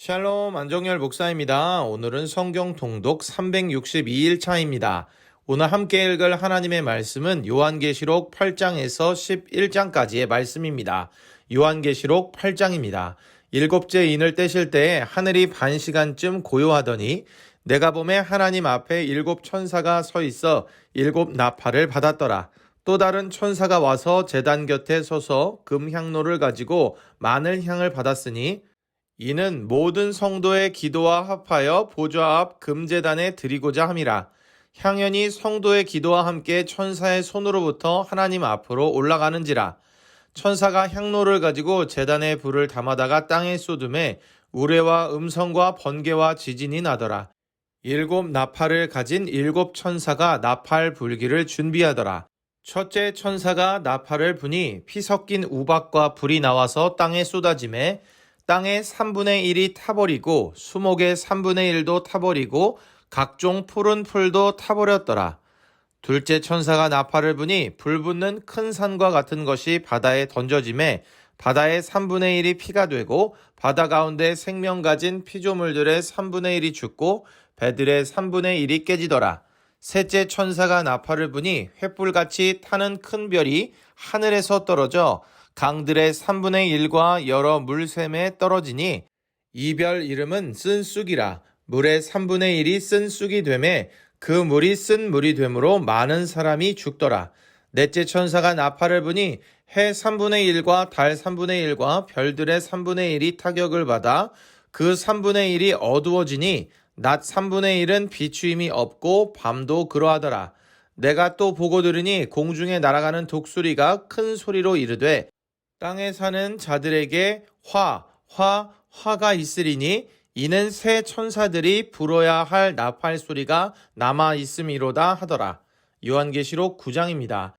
샬롬 안정열 목사입니다. 오늘은 성경 통독 362일 차입니다. 오늘 함께 읽을 하나님의 말씀은 요한계시록 8장에서 11장까지의 말씀입니다. 요한계시록 8장입니다. 일곱째 인을 떼실 때에 하늘이 반 시간쯤 고요하더니 내가 보매 하나님 앞에 일곱 천사가 서 있어 일곱 나팔을 받았더라. 또 다른 천사가 와서 제단 곁에 서서 금향로를 가지고 마늘 향을 받았으니 이는 모든 성도의 기도와 합하여 보좌 앞 금제단에 드리고자 함이라. 향연이 성도의 기도와 함께 천사의 손으로부터 하나님 앞으로 올라가는지라. 천사가 향로를 가지고 제단에 불을 담아다가 땅에 쏟음에 우레와 음성과 번개와 지진이 나더라. 일곱 나팔을 가진 일곱 천사가 나팔 불기를 준비하더라. 첫째 천사가 나팔을 부니 피 섞인 우박과 불이 나와서 땅에 쏟아지매 땅의 3분의 1이 타버리고 수목의 3분의 1도 타버리고 각종 푸른 풀도 타버렸더라. 둘째 천사가 나팔을 부니 불붙는 큰 산과 같은 것이 바다에 던져지매 바다의 3분의 1이 피가 되고 바다 가운데 생명 가진 피조물들의 3분의 1이 죽고 배들의 3분의 1이 깨지더라. 셋째 천사가 나팔을 부니 횃불같이 타는 큰 별이 하늘에서 떨어져 강들의 3분의 1과 여러 물샘에 떨어지니 이 별 이름은 쓴 쑥이라. 물의 3분의 1이 쓴 쑥이 되매 그 물이 쓴 물이 되므로 많은 사람이 죽더라. 넷째 천사가 나팔을 부니 해 3분의 1과 달 3분의 1과 별들의 3분의 1이 타격을 받아 그 3분의 1이 어두워지니 낮 3분의 1은 비추임이 없고 밤도 그러하더라. 내가 또 보고 들으니 공중에 날아가는 독수리가 큰 소리로 이르되 땅에 사는 자들에게 화가 있으리니 이는 새 천사들이 불어야 할 나팔 소리가 남아 있음이로다 하더라. 요한계시록 9장입니다.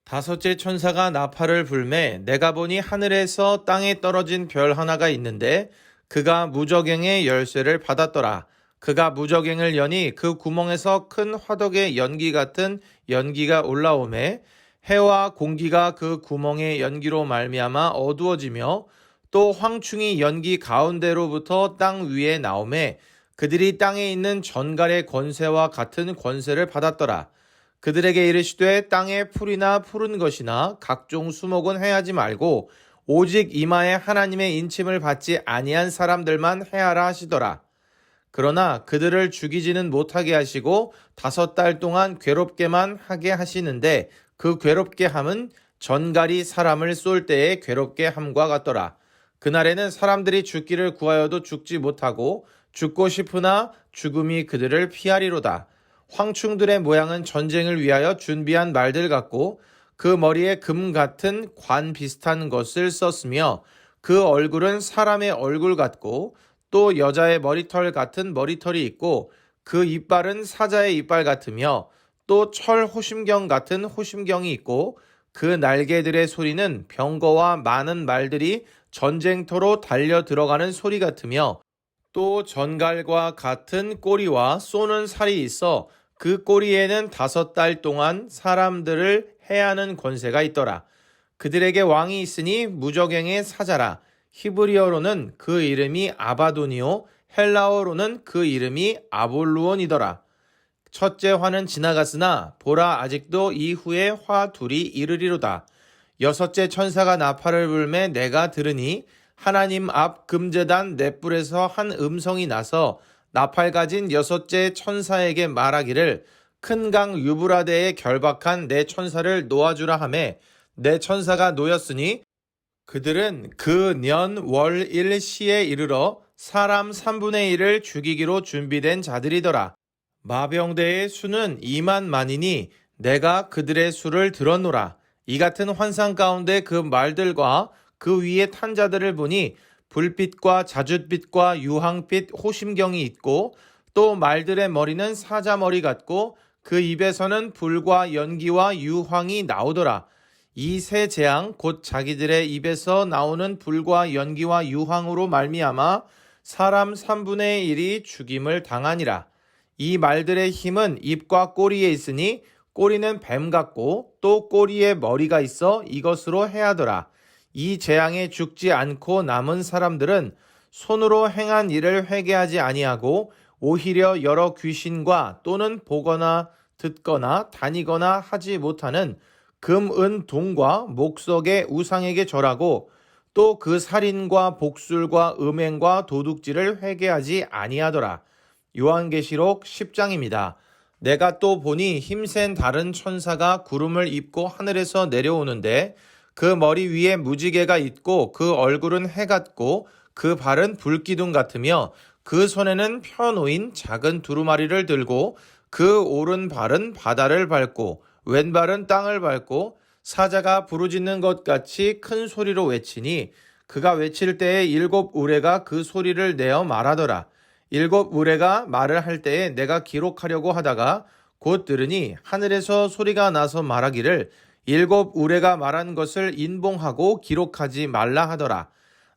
다섯째 천사가 나팔을 불매 내가 보니 하늘에서 땅에 떨어진 별 하나가 있는데 그가 무저갱의 열쇠를 받았더라. 그가 무저갱을 여니 그 구멍에서 큰 화덕의 연기 같은 연기가 올라오매 해와 공기가 그 구멍의 연기로 말미암아 어두워지며 또 황충이 연기 가운데로부터 땅 위에 나오매 그들이 땅에 있는 전갈의 권세와 같은 권세를 받았더라. 그들에게 이르시되 땅에 풀이나 푸른 것이나 각종 수목은 해하지 말고 오직 이마에 하나님의 인침을 받지 아니한 사람들만 해하라 하시더라. 그러나 그들을 죽이지는 못하게 하시고 5달 동안 괴롭게만 하게 하시는데 그 괴롭게 함은 전갈이 사람을 쏠 때에 괴롭게 함과 같더라. 그날에는 사람들이 죽기를 구하여도 죽지 못하고 죽고 싶으나 죽음이 그들을 피하리로다. 황충들의 모양은 전쟁을 위하여 준비한 말들 같고 그 머리에 금 같은 관 비슷한 것을 썼으며 그 얼굴은 사람의 얼굴 같고 또 여자의 머리털 같은 머리털이 있고 그 이빨은 사자의 이빨 같으며 또 철 호심경 같은 호심경이 있고 그 날개들의 소리는 병거와 많은 말들이 전쟁터로 달려 들어가는 소리 같으며 또 전갈과 같은 꼬리와 쏘는 살이 있어 그 꼬리에는 5달 동안 사람들을 해하는 권세가 있더라. 그들에게 왕이 있으니 무저갱의 사자라. 히브리어로는 그 이름이 아바돈이요 헬라어로는 그 이름이 아볼루온이더라. 첫째 화는 지나갔으나 보라 아직도 이후에 화 둘이 이르리로다. 여섯째 천사가 나팔을 불매 내가 들으니 하나님 앞 금제단 넷불에서 한 음성이 나서 나팔 가진 여섯째 천사에게 말하기를 큰 강 유브라데에 결박한 내 천사를 놓아주라 하매 내 천사가 놓였으니 그들은 그 년 월 일 시에 이르러 사람 3분의 1을 죽이기로 준비된 자들이더라. 마병대의 수는 2만 만이니 내가 그들의 수를 들었노라. 이 같은 환상 가운데 그 말들과 그 위에 탄 자들을 보니 불빛과 자줏빛과 유황빛 호심경이 있고 또 말들의 머리는 사자 머리 같고 그 입에서는 불과 연기와 유황이 나오더라. 이 세 재앙 곧 자기들의 입에서 나오는 불과 연기와 유황으로 말미암아 사람 3분의 1이 죽임을 당하니라. 이 말들의 힘은 입과 꼬리에 있으니 꼬리는 뱀 같고 또 꼬리에 머리가 있어 이것으로 해하더라. 이 재앙에 죽지 않고 남은 사람들은 손으로 행한 일을 회개하지 아니하고 오히려 여러 귀신과 또는 보거나 듣거나 다니거나 하지 못하는 금, 은, 동과 목석의 우상에게 절하고 또 그 살인과 복술과 음행과 도둑질을 회개하지 아니하더라. 요한계시록 10장입니다. 내가 또 보니 힘센 다른 천사가 구름을 입고 하늘에서 내려오는데 그 머리 위에 무지개가 있고 그 얼굴은 해 같고 그 발은 불기둥 같으며 그 손에는 펴놓인 작은 두루마리를 들고 그 오른발은 바다를 밟고 왼발은 땅을 밟고 사자가 부르짖는 것 같이 큰 소리로 외치니 그가 외칠 때에 7 우레가 그 소리를 내어 말하더라. 7 우레가 말을 할 때에 내가 기록하려고 하다가 곧 들으니 하늘에서 소리가 나서 말하기를 7 우레가 말한 것을 인봉하고 기록하지 말라 하더라.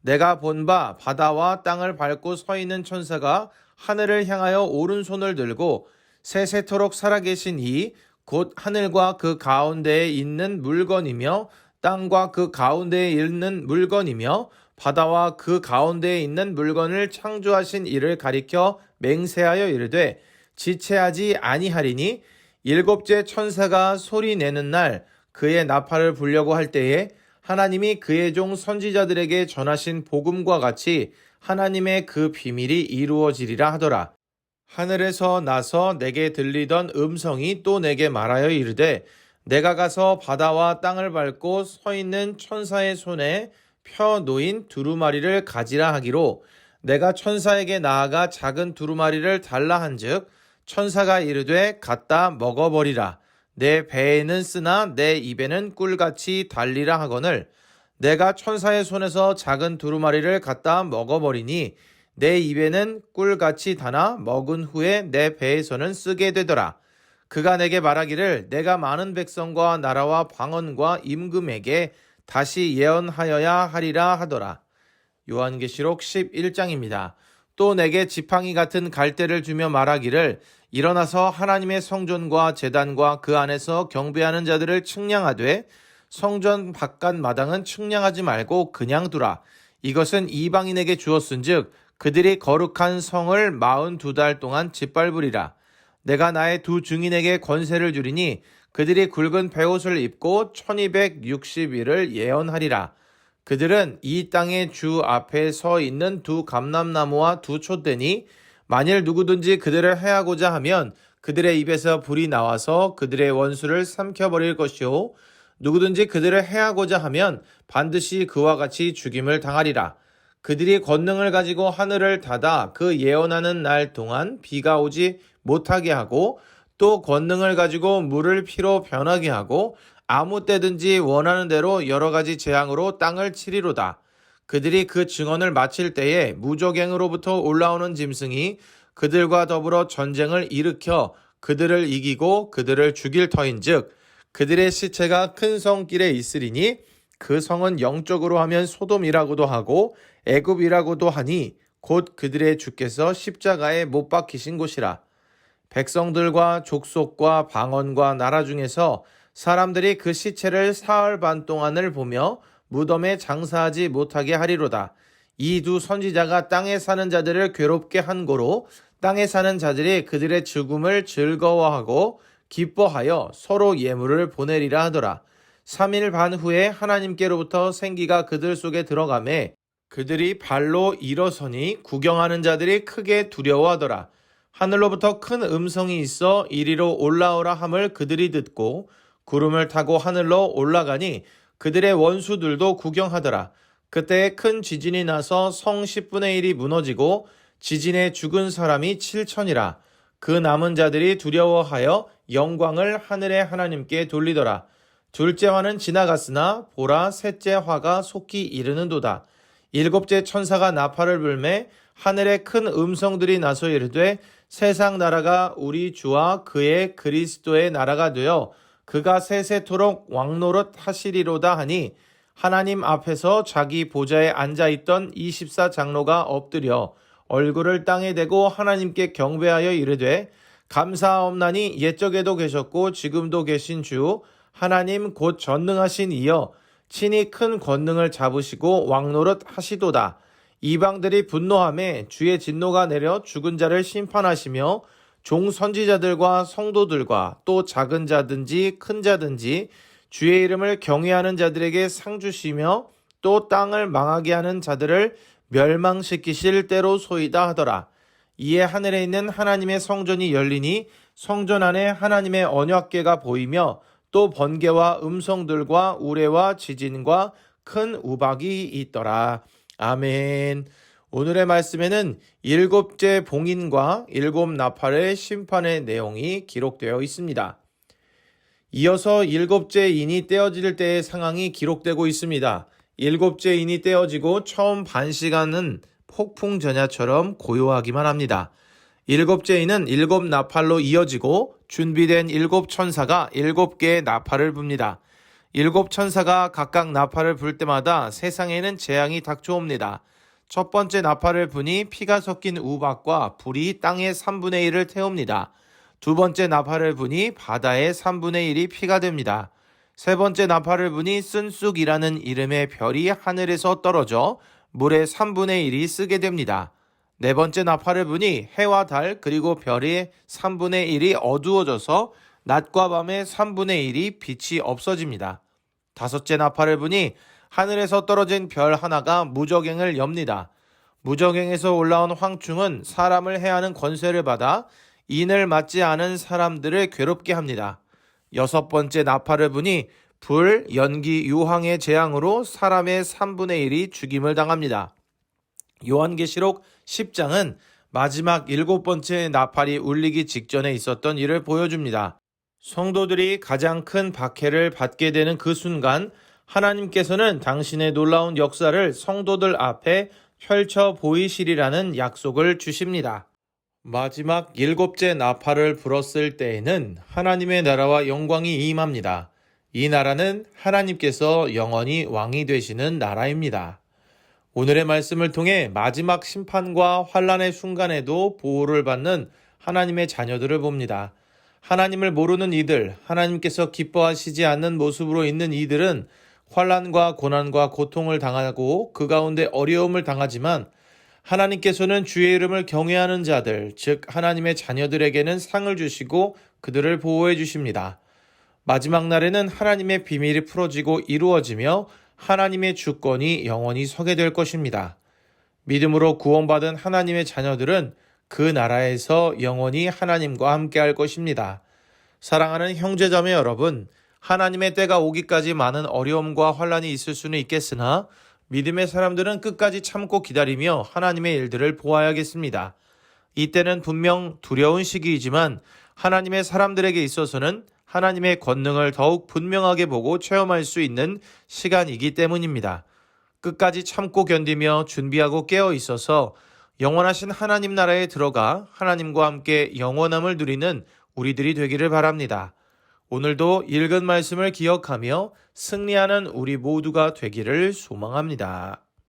내가 본 바 바다와 땅을 밟고 서 있는 천사가 하늘을 향하여 오른손을 들고 세세토록 살아계신 이 곧 하늘과 그 가운데에 있는 물건이며 땅과 그 가운데에 있는 물건이며 바다와 그 가운데에 있는 물건을 창조하신 이를 가리켜 맹세하여 이르되 지체하지 아니하리니 7째 천사가 소리 내는 날 그의 나팔을 불려고 할 때에 하나님이 그의 종 선지자들에게 전하신 복음과 같이 하나님의 그 비밀이 이루어지리라 하더라. 하늘에서 나서 내게 들리던 음성이 또 내게 말하여 이르되 내가 가서 바다와 땅을 밟고 서 있는 천사의 손에 펴 놓인 두루마리를 가지라 하기로 내가 천사에게 나아가 작은 두루마리를 달라 한즉 천사가 이르되 갖다 먹어버리라. 내 배에는 쓰나 내 입에는 꿀같이 달리라 하거늘 내가 천사의 손에서 작은 두루마리를 갖다 먹어버리니 내 입에는 꿀같이 다나 먹은 후에 내 배에서는 쓰게 되더라. 그가 내게 말하기를 내가 많은 백성과 나라와 방언과 임금에게 다시 예언하여야 하리라 하더라. 요한계시록 11장입니다. 또 내게 지팡이 같은 갈대를 주며 말하기를 일어나서 하나님의 성전과 제단과 그 안에서 경배하는 자들을 측량하되 성전 바깥 마당은 측량하지 말고 그냥 두라. 이것은 이방인에게 주었은즉 그들이 거룩한 성을 42달 동안 짓밟으리라. 내가 나의 2 증인에게 권세를 주리니 그들이 굵은 베옷을 입고 1260일을 예언하리라. 그들은 이 땅의 주 앞에 서 있는 2 감람나무와 2 촛대니 만일 누구든지 그들을 해하고자 하면 그들의 입에서 불이 나와서 그들의 원수를 삼켜버릴 것이요 누구든지 그들을 해하고자 하면 반드시 그와 같이 죽임을 당하리라. 그들이 권능을 가지고 하늘을 닫아 그 예언하는 날 동안 비가 오지 못하게 하고 또 권능을 가지고 물을 피로 변하게 하고 아무 때든지 원하는 대로 여러 가지 재앙으로 땅을 치리로다. 그들이 그 증언을 마칠 때에 무저갱으로부터 올라오는 짐승이 그들과 더불어 전쟁을 일으켜 그들을 이기고 그들을 죽일 터인즉 그들의 시체가 큰 성길에 있으리니 그 성은 영적으로 하면 소돔이라고도 하고 애굽이라고도 하니 곧 그들의 주께서 십자가에 못 박히신 곳이라. 백성들과 족속과 방언과 나라 중에서 사람들이 그 시체를 사흘 반 동안을 보며 무덤에 장사하지 못하게 하리로다. 이 2 선지자가 땅에 사는 자들을 괴롭게 한 고로 땅에 사는 자들이 그들의 죽음을 즐거워하고 기뻐하여 서로 예물을 보내리라 하더라. 3일 반 후에 하나님께로부터 생기가 그들 속에 들어가매 그들이 발로 일어서니 구경하는 자들이 크게 두려워하더라. 하늘로부터 큰 음성이 있어 이리로 올라오라 함을 그들이 듣고 구름을 타고 하늘로 올라가니 그들의 원수들도 구경하더라. 그때 큰 지진이 나서 성 10분의 1이 무너지고 지진에 죽은 사람이 7천이라. 그 남은 자들이 두려워하여 영광을 하늘의 하나님께 돌리더라. 둘째 화는 지나갔으나 보라 셋째 화가 속히 이르는도다. 7째 천사가 나팔을 불매 하늘에 큰 음성들이 나서 이르되 세상 나라가 우리 주와 그의 그리스도의 나라가 되어 그가 세세토록 왕노릇 하시리로다 하니 하나님 앞에서 자기 보좌에 앉아있던 24장로가 엎드려 얼굴을 땅에 대고 하나님께 경배하여 이르되 감사하옵나니 옛적에도 계셨고 지금도 계신 주 하나님 곧 전능하신 이여 친히 큰 권능을 잡으시고 왕노릇 하시도다. 이방들이 분노하매 주의 진노가 내려 죽은 자를 심판하시며 종 선지자들과 성도들과 또 작은 자든지 큰 자든지 주의 이름을 경외하는 자들에게 상 주시며 또 땅을 망하게 하는 자들을 멸망시키실 때로소이다 하더라. 이에 하늘에 있는 하나님의 성전이 열리니 성전 안에 하나님의 언약궤가 보이며 또 번개와 음성들과 우레와 지진과 큰 우박이 있더라. 아멘. 오늘의 말씀에는 일곱째 봉인과 일곱 나팔의 심판의 내용이 기록되어 있습니다. 이어서 일곱째 인이 떼어질 때의 상황이 기록되고 있습니다. 일곱째 인이 떼어지고 처음 반 시간은 폭풍 전야처럼 고요하기만 합니다. 일곱째 인은 일곱 나팔로 이어지고 준비된 일곱 천사가 일곱 개의 나팔을 붑니다. 일곱 천사가 각각 나팔을 불 때마다 세상에는 재앙이 닥쳐옵니다. 첫 번째 나팔을 부니 피가 섞인 우박과 불이 땅의 3분의 1을 태웁니다. 두 번째 나팔을 부니 바다의 3분의 1이 피가 됩니다. 세 번째 나팔을 부니 쓴쑥이라는 이름의 별이 하늘에서 떨어져 물의 3분의 1이 쓰게 됩니다. 네 번째 나팔을 부니 해와 달 그리고 별의 3분의 1이 어두워져서 낮과 밤의 3분의 1이 빛이 없어집니다. 다섯째 나팔을 부니 하늘에서 떨어진 별 하나가 무저갱을 엽니다. 무저갱에서 올라온 황충은 사람을 해하는 권세를 받아 인을 맞지 않은 사람들을 괴롭게 합니다. 여섯 번째 나팔을 부니 불, 연기, 유황의 재앙으로 사람의 3분의 1이 죽임을 당합니다. 요한계시록 10장은 마지막 일곱 번째 나팔이 울리기 직전에 있었던 일을 보여줍니다. 성도들이 가장 큰 박해를 받게 되는 그 순간 하나님께서는 당신의 놀라운 역사를 성도들 앞에 펼쳐 보이시리라는 약속을 주십니다. 마지막 일곱째 나팔을 불었을 때에는 하나님의 나라와 영광이 임합니다. 이 나라는 하나님께서 영원히 왕이 되시는 나라입니다. 오늘의 말씀을 통해 마지막 심판과 환난의 순간에도 보호를 받는 하나님의 자녀들을 봅니다. 하나님을 모르는 이들, 하나님께서 기뻐하시지 않는 모습으로 있는 이들은 환난과 고난과 고통을 당하고 그 가운데 어려움을 당하지만 하나님께서는 주의 이름을 경외하는 자들, 즉 하나님의 자녀들에게는 상을 주시고 그들을 보호해 주십니다. 마지막 날에는 하나님의 비밀이 풀어지고 이루어지며 하나님의 주권이 영원히 서게 될 것입니다. 믿음으로 구원받은 하나님의 자녀들은 그 나라에서 영원히 하나님과 함께 할 것입니다. 사랑하는 형제자매 여러분, 하나님의 때가 오기까지 많은 어려움과 환난이 있을 수는 있겠으나 믿음의 사람들은 끝까지 참고 기다리며 하나님의 일들을 보아야겠습니다. 이때는 분명 두려운 시기이지만 하나님의 사람들에게 있어서는 하나님의 권능을 더욱 분명하게 보고 체험할 수 있는 시간이기 때문입니다. 끝까지 참고 견디며 준비하고 깨어 있어서 영원하신 하나님 나라에 들어가 하나님과 함께 영원함을 누리는 우리들이 되기를 바랍니다. 오늘도 읽은 말씀을 기억하며 승리하는 우리 모두가 되기를 소망합니다.